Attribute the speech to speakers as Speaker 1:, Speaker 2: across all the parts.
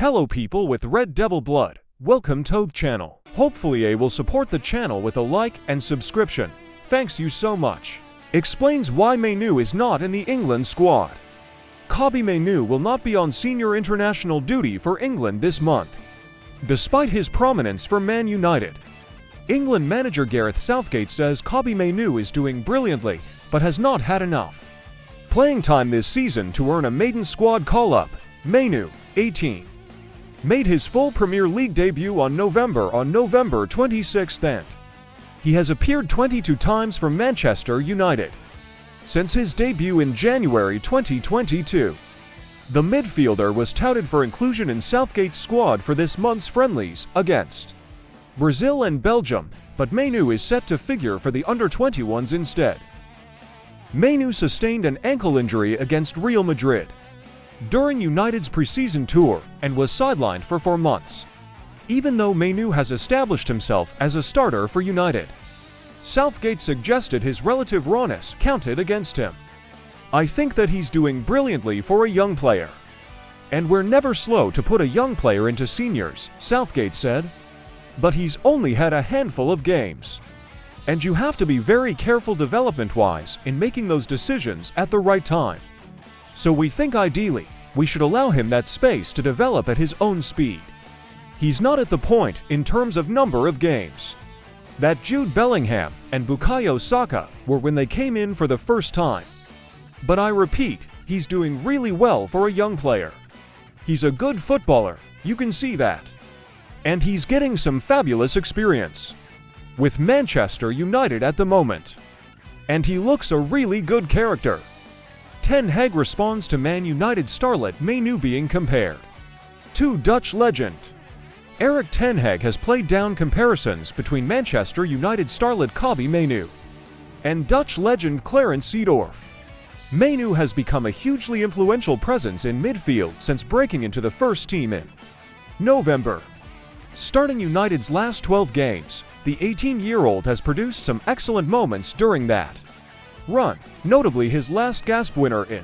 Speaker 1: Hello people with Red Devil blood, welcome to the channel. Hopefully I will support the channel with a like and subscription. Thanks you so much. Explains why Mainoo is not in the England squad. Mainoo will not be on senior international duty for England this month. Despite his prominence for Man United, England manager Gareth Southgate says Mainoo is doing brilliantly but has not had enough playing time this season to earn a maiden squad call-up. Mainoo, 18. Made his full Premier League debut on November 26th and he has appeared 22 times for Manchester United since his debut in January 2022. The midfielder was touted for inclusion in Southgate's squad for this month's friendlies against Brazil and Belgium, but Mainoo is set to figure for the under-21s instead. Mainoo sustained an ankle injury against Real Madrid during United's preseason tour and was sidelined for 4 months. Even though Mainoo has established himself as a starter for United, Southgate suggested his relative rawness counted against him. I think that he's doing brilliantly for a young player. And we're never slow to put a young player into seniors, Southgate said. But he's only had a handful of games. And you have to be very careful development-wise in making those decisions at the right time. So we think ideally, we should allow him that space to develop at his own speed. He's not at the point, in terms of number of games, that Jude Bellingham and Bukayo Saka were when they came in for the first time. But I repeat, he's doing really well for a young player. He's a good footballer, you can see that. And he's getting some fabulous experience with Manchester United at the moment. And he looks a really good character. Ten Hag responds to Man United starlet Mainoo being compared to Dutch legend. Erik Ten Hag has played down comparisons between Manchester United starlet Mainoo and Dutch legend Clarence Seedorf. Mainoo has become a hugely influential presence in midfield since breaking into the first team in November. Starting United's last 12 games, the 18-year-old has produced some excellent moments during that run, notably his last gasp winner in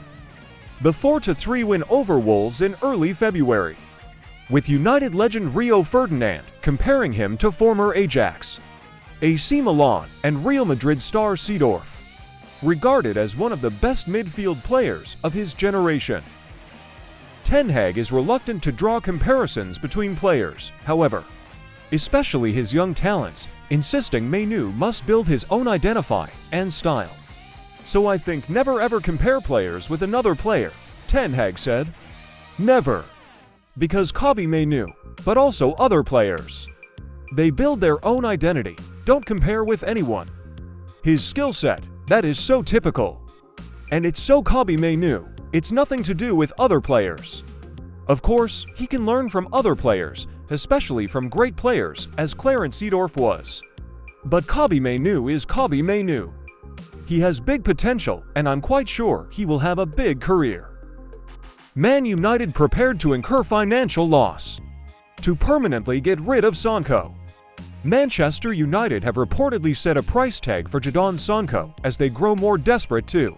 Speaker 1: the 4-3 win over Wolves in early February, with United legend Rio Ferdinand comparing him to former Ajax, AC Milan and Real Madrid star Seedorf, regarded as one of the best midfield players of his generation. Ten Hag is reluctant to draw comparisons between players, however, especially his young talents, insisting Mainoo must build his own identity and style. So I think never ever compare players with another player, Ten Hag said. Never. Because Mainoo, but also other players. They build their own identity, don't compare with anyone. His skill set, that is so typical. And it's so Mainoo, it's nothing to do with other players. Of course, he can learn from other players, especially from great players, as Clarence Seedorf was. But Mainoo is Mainoo. He has big potential, and I'm quite sure he will have a big career. Man United prepared to incur financial loss to permanently get rid of Sonko. Manchester United have reportedly set a price tag for Jadon Sonko as they grow more desperate to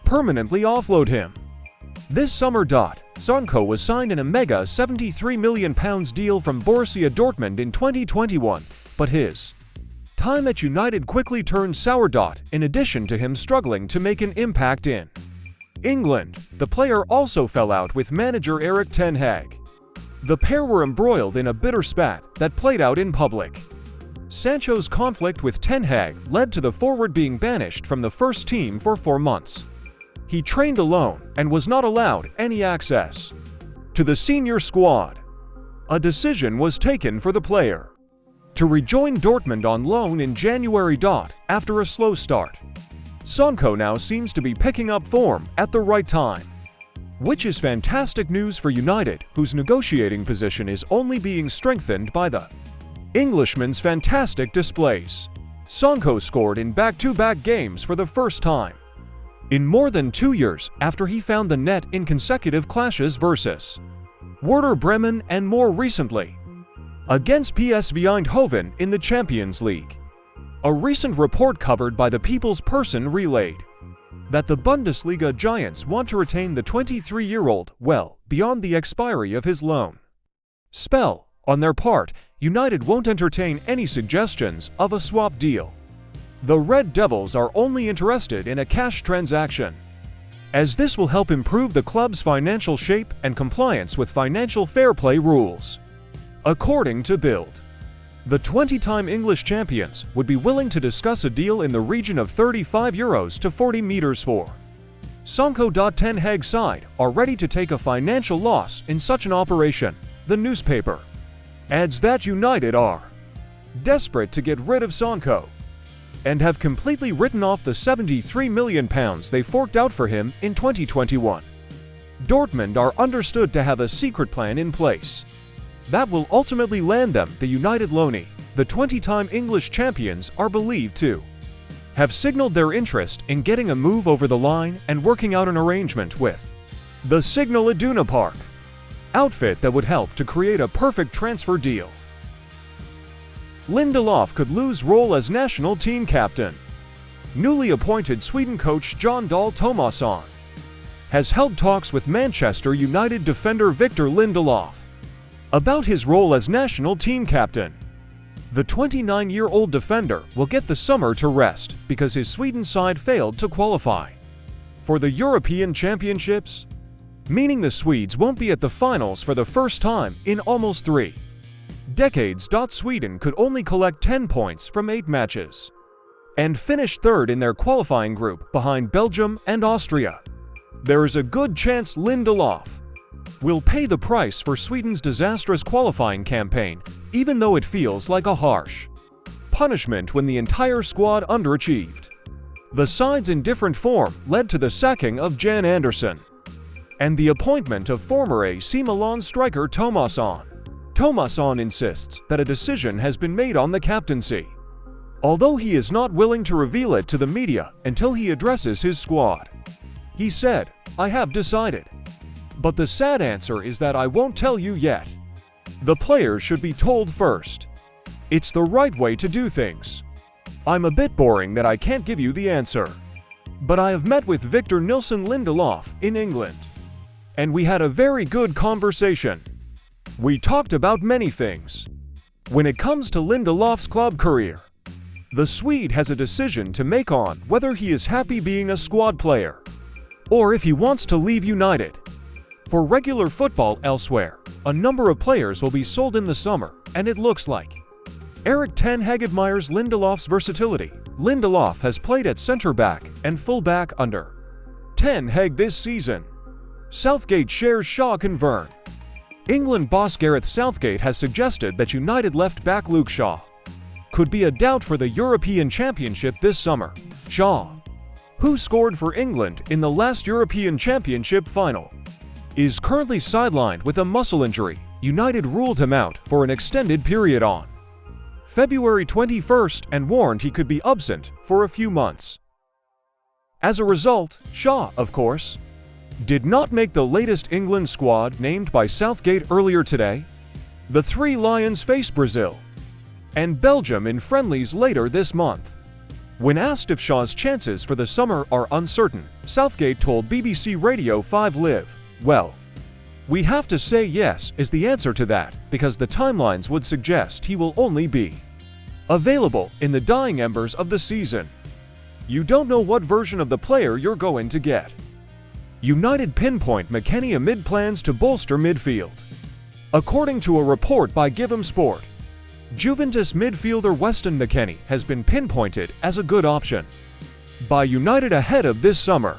Speaker 1: permanently offload him. This summer, Sonko was signed in a mega £73 million deal from Borussia Dortmund in 2021, but his time at United quickly turned sour. In addition to him struggling to make an impact in England, the player also fell out with manager Erik Ten Hag. The pair were embroiled in a bitter spat that played out in public. Sancho's conflict with Ten Hag led to the forward being banished from the first team for 4 months. He trained alone and was not allowed any access to the senior squad. A decision was taken for the player to rejoin Dortmund on loan in January. After a slow start, Sonko now seems to be picking up form at the right time, which is fantastic news for United, whose negotiating position is only being strengthened by the Englishman's fantastic displays. Sonko scored in back-to-back games for the first time in more than 2 years after he found the net in consecutive clashes versus Werder Bremen and more recently against PSV Eindhoven in the Champions League. A recent report covered by the People's Person relayed that the Bundesliga giants want to retain the 23-year-old well beyond the expiry of his loan. Spell, on their part, United won't entertain any suggestions of a swap deal. The Red Devils are only interested in a cash transaction, as this will help improve the club's financial shape and compliance with financial fair play rules. According to Bild, the 20-time English champions would be willing to discuss a deal in the region of €35 to 40 meters for Sonko. Ten Hag's side are ready to take a financial loss in such an operation. The newspaper adds that United are desperate to get rid of Sonko and have completely written off the £73 million they forked out for him in 2021. Dortmund are understood to have a secret plan in place that will ultimately land them the United loanee. The 20-time English champions are believed to have signaled their interest in getting a move over the line and working out an arrangement with the Signal Iduna Park outfit that would help to create a perfect transfer deal. Lindelof could lose role as national team captain. Newly appointed Sweden coach Jon Dahl Tomasson has held talks with Manchester United defender Victor Lindelof about his role as national team captain. The 29-year-old defender will get the summer to rest because his Sweden side failed to qualify for the European Championships, meaning the Swedes won't be at the finals for the first time in almost 3 decades. Sweden could only collect 10 points from 8 matches and finish third in their qualifying group behind Belgium and Austria. There is a good chance Lindelof will pay the price for Sweden's disastrous qualifying campaign, even though it feels like a harsh punishment when the entire squad underachieved. The sides in different form led to the sacking of Jan Andersson and the appointment of former AC Milan striker Tomasson. Tomasson insists that a decision has been made on the captaincy, although he is not willing to reveal it to the media until he addresses his squad. He said, "I have decided. But the sad answer is that I won't tell you yet. The players should be told first. It's the right way to do things. I'm a bit boring that I can't give you the answer. But I have met with Victor Nilsson Lindelof in England, and we had a very good conversation. We talked about many things. When it comes to Lindelof's club career, the Swede has a decision to make on whether he is happy being a squad player or if he wants to leave United for regular football elsewhere. A number of players will be sold in the summer, and it looks like Erik ten Hag admires Lindelof's versatility. Lindelof has played at centre-back and full-back under Ten Hag this season. Southgate shares Shaw Convern. England boss Gareth Southgate has suggested that United left-back Luke Shaw could be a doubt for the European Championship this summer. Shaw, who scored for England in the last European Championship final, is currently sidelined with a muscle injury. United ruled him out for an extended period on February 21st and warned he could be absent for a few months. As a result, Shaw, of course, did not make the latest England squad named by Southgate earlier today. The Three Lions face Brazil and Belgium in friendlies later this month. When asked if Shaw's chances for the summer are uncertain, Southgate told BBC Radio 5 Live, "Well, we have to say yes is the answer to that, because the timelines would suggest he will only be available in the dying embers of the season. You don't know what version of the player you're going to get." United pinpoint McKennie amid plans to bolster midfield. According to a report by Givem Sport, Juventus midfielder Weston McKennie has been pinpointed as a good option by United ahead of this summer's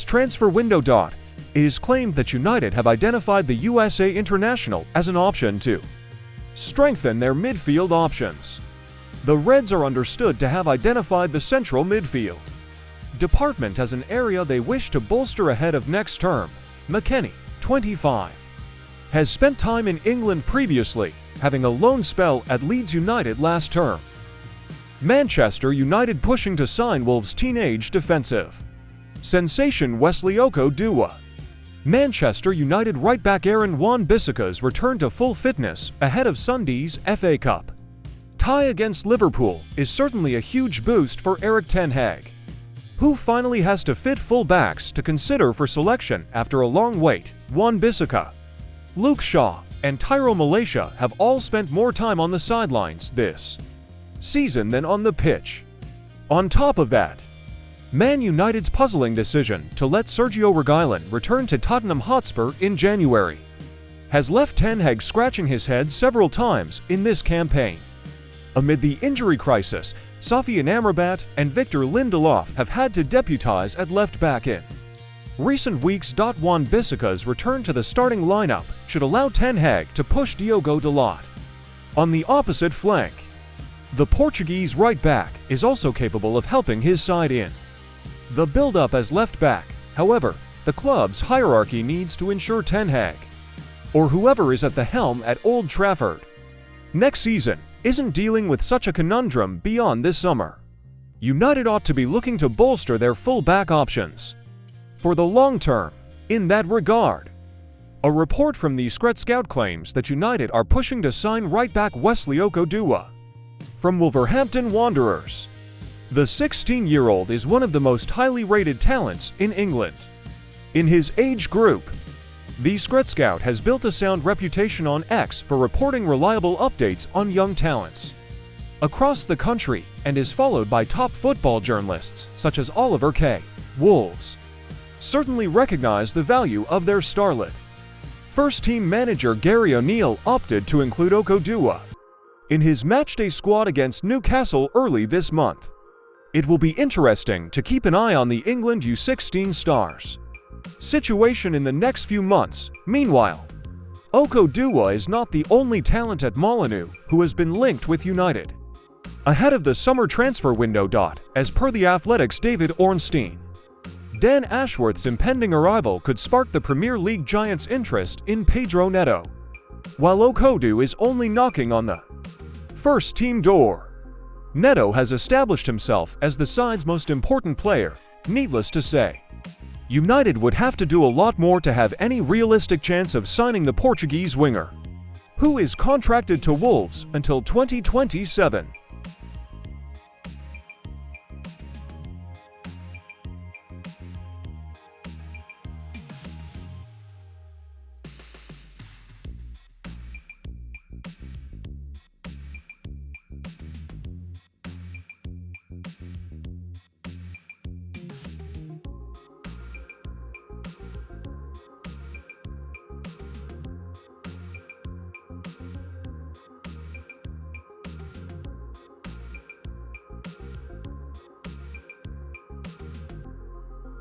Speaker 1: transfer window. It is claimed that United have identified the USA international as an option to strengthen their midfield options. The Reds are understood to have identified the central midfield department as an area they wish to bolster ahead of next term. McKennie, 25, has spent time in England previously, having a loan spell at Leeds United last term. Manchester United pushing to sign Wolves' teenage defensive sensation Wesley Okoduwa. Manchester United right-back Aaron Wan-Bissaka's return to full fitness ahead of Sunday's FA Cup tie against Liverpool is certainly a huge boost for Erik ten Hag, who finally has to fit full backs to consider for selection after a long wait. Wan-Bissaka, Luke Shaw, and Tyrell Malaysia have all spent more time on the sidelines this season than on the pitch. On top of that, Man United's puzzling decision to let Sergio Reguilón return to Tottenham Hotspur in January has left Ten Hag scratching his head several times in this campaign. Amid the injury crisis, Sofian Amrabat and Victor Lindelof have had to deputize at left-back in recent weeks. Wan-Bissaka's return to the starting lineup should allow Ten Hag to push Diogo Dalot on the opposite flank. The Portuguese right-back is also capable of helping his side in the build-up as left-back. However, the club's hierarchy needs to ensure Ten Hag, or whoever is at the helm at Old Trafford next season, isn't dealing with such a conundrum beyond this summer. United ought to be looking to bolster their full-back options for the long term. In that regard, a report from the Scred Scout claims that United are pushing to sign right-back Wesley Okodua from Wolverhampton Wanderers. The 16-year-old is one of the most highly rated talents in England. In his age group, the Scred Scout has built a sound reputation on X for reporting reliable updates on young talents across the country and is followed by top football journalists such as Oliver Kay. Wolves certainly recognize the value of their starlet. First-team manager Gary O'Neill opted to include Okodua in his matchday squad against Newcastle early this month. It will be interesting to keep an eye on the England U16 stars situation in the next few months. Meanwhile, Okodua is not the only talent at Mainoo who has been linked with United ahead of the summer transfer window. As per The Athletic's David Ornstein, Dan Ashworth's impending arrival could spark the Premier League giants' interest in Pedro Neto, while Okodua is only knocking on the first-team door. Neto has established himself as the side's most important player. Needless to say, United would have to do a lot more to have any realistic chance of signing the Portuguese winger, who is contracted to Wolves until 2027.